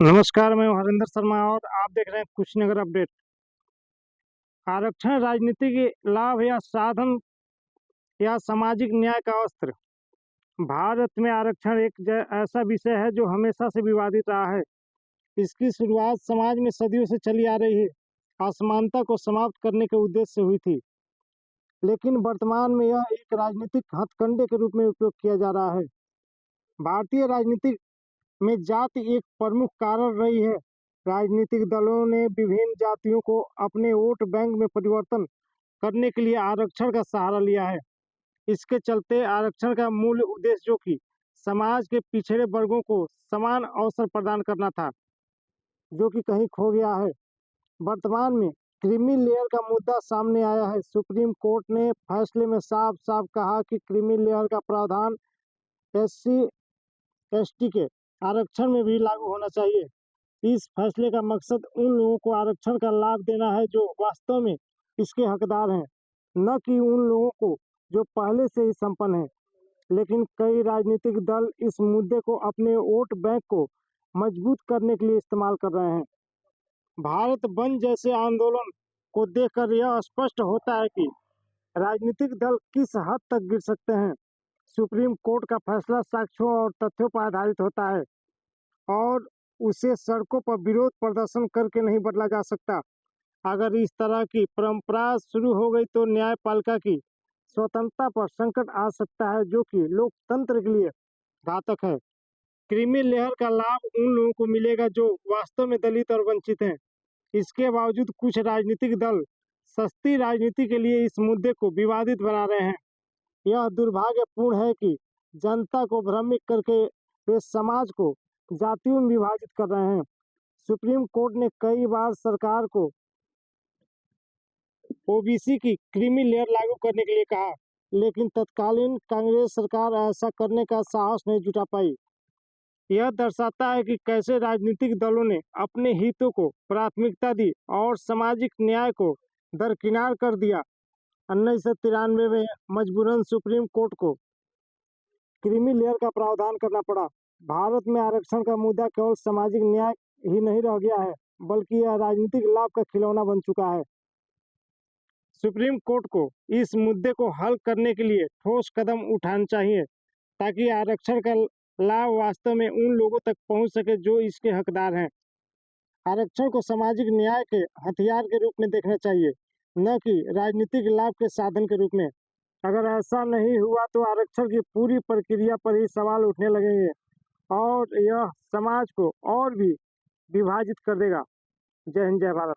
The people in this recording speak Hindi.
नमस्कार, मैं हरिंदर शर्मा और आप देख रहे हैं कुशीनगर अपडेट। आरक्षण राजनीतिक लाभ या साधन या सामाजिक न्याय का अस्त्र। भारत में आरक्षण एक ऐसा विषय है जो हमेशा से विवादित रहा है। इसकी शुरुआत समाज में सदियों से चली आ रही है, असमानता को समाप्त करने के उद्देश्य से हुई थी। लेकिन वर्तमान में यह एक राजनीतिक हथकंडे के रूप में उपयोग किया जा रहा है। भारतीय राजनीति में जाति एक प्रमुख कारण रही है। राजनीतिक दलों ने विभिन्न जातियों को अपने वोट बैंक में परिवर्तन करने के लिए आरक्षण का सहारा लिया है। इसके चलते आरक्षण का मूल उद्देश्य, जो कि समाज के पिछड़े वर्गों को समान अवसर प्रदान करना था, जो कि कहीं खो गया है। वर्तमान में क्रीमी लेयर का मुद्दा सामने आया है। सुप्रीम कोर्ट ने फैसले में साफ साफ कहा कि क्रीमी लेयर का प्रावधान SC ST के आरक्षण में भी लागू होना चाहिए। इस फैसले का मकसद उन लोगों को आरक्षण का लाभ देना है जो वास्तव में इसके हकदार हैं, न कि उन लोगों को जो पहले से ही संपन्न हैं। लेकिन कई राजनीतिक दल इस मुद्दे को अपने वोट बैंक को मजबूत करने के लिए इस्तेमाल कर रहे हैं। भारत बंद जैसे आंदोलन को देखकर यह स्पष्ट होता है कि राजनीतिक दल किस हद तक गिर सकते हैं। सुप्रीम कोर्ट का फैसला साक्ष्यों और तथ्यों पर आधारित होता है और उसे सड़कों पर विरोध प्रदर्शन करके नहीं बदला जा सकता। अगर इस तरह की परंपरा शुरू हो गई तो न्यायपालिका की स्वतंत्रता पर संकट आ सकता है, जो कि लोकतंत्र के लिए घातक है। क्रीमी लेयर का लाभ उन लोगों को मिलेगा जो वास्तव में दलित और वंचित हैं। इसके बावजूद कुछ राजनीतिक दल सस्ती राजनीति के लिए इस मुद्दे को विवादित बना रहे हैं। यह दुर्भाग्यपूर्ण है कि जनता को भ्रमित करके वे समाज को जातियों में विभाजित कर रहे हैं। सुप्रीम कोर्ट ने कई बार सरकार को OBC की क्रीमी लेयर लागू करने के लिए कहा, लेकिन तत्कालीन कांग्रेस सरकार ऐसा करने का साहस नहीं जुटा पाई। यह दर्शाता है कि कैसे राजनीतिक दलों ने अपने हितों को प्राथमिकता दी और सामाजिक न्याय को दरकिनार कर दिया। 1993 में मजबूरन सुप्रीम कोर्ट को क्रीमी लेयर का प्रावधान करना पड़ा। भारत में आरक्षण का मुद्दा केवल सामाजिक न्याय ही नहीं रह गया है, बल्कि यह राजनीतिक लाभ का खिलौना बन चुका है। सुप्रीम कोर्ट को इस मुद्दे को हल करने के लिए ठोस कदम उठाने चाहिए, ताकि आरक्षण का लाभ वास्तव में उन लोगों तक पहुंच सके जो इसके हकदार हैं। आरक्षण को सामाजिक न्याय के हथियार के रूप में देखना चाहिए, न कि राजनीतिक लाभ के साधन के रूप में। अगर ऐसा नहीं हुआ तो आरक्षण की पूरी प्रक्रिया पर ही सवाल उठने लगेंगे और यह समाज को और भी विभाजित कर देगा। जय हिंद, जय भारत।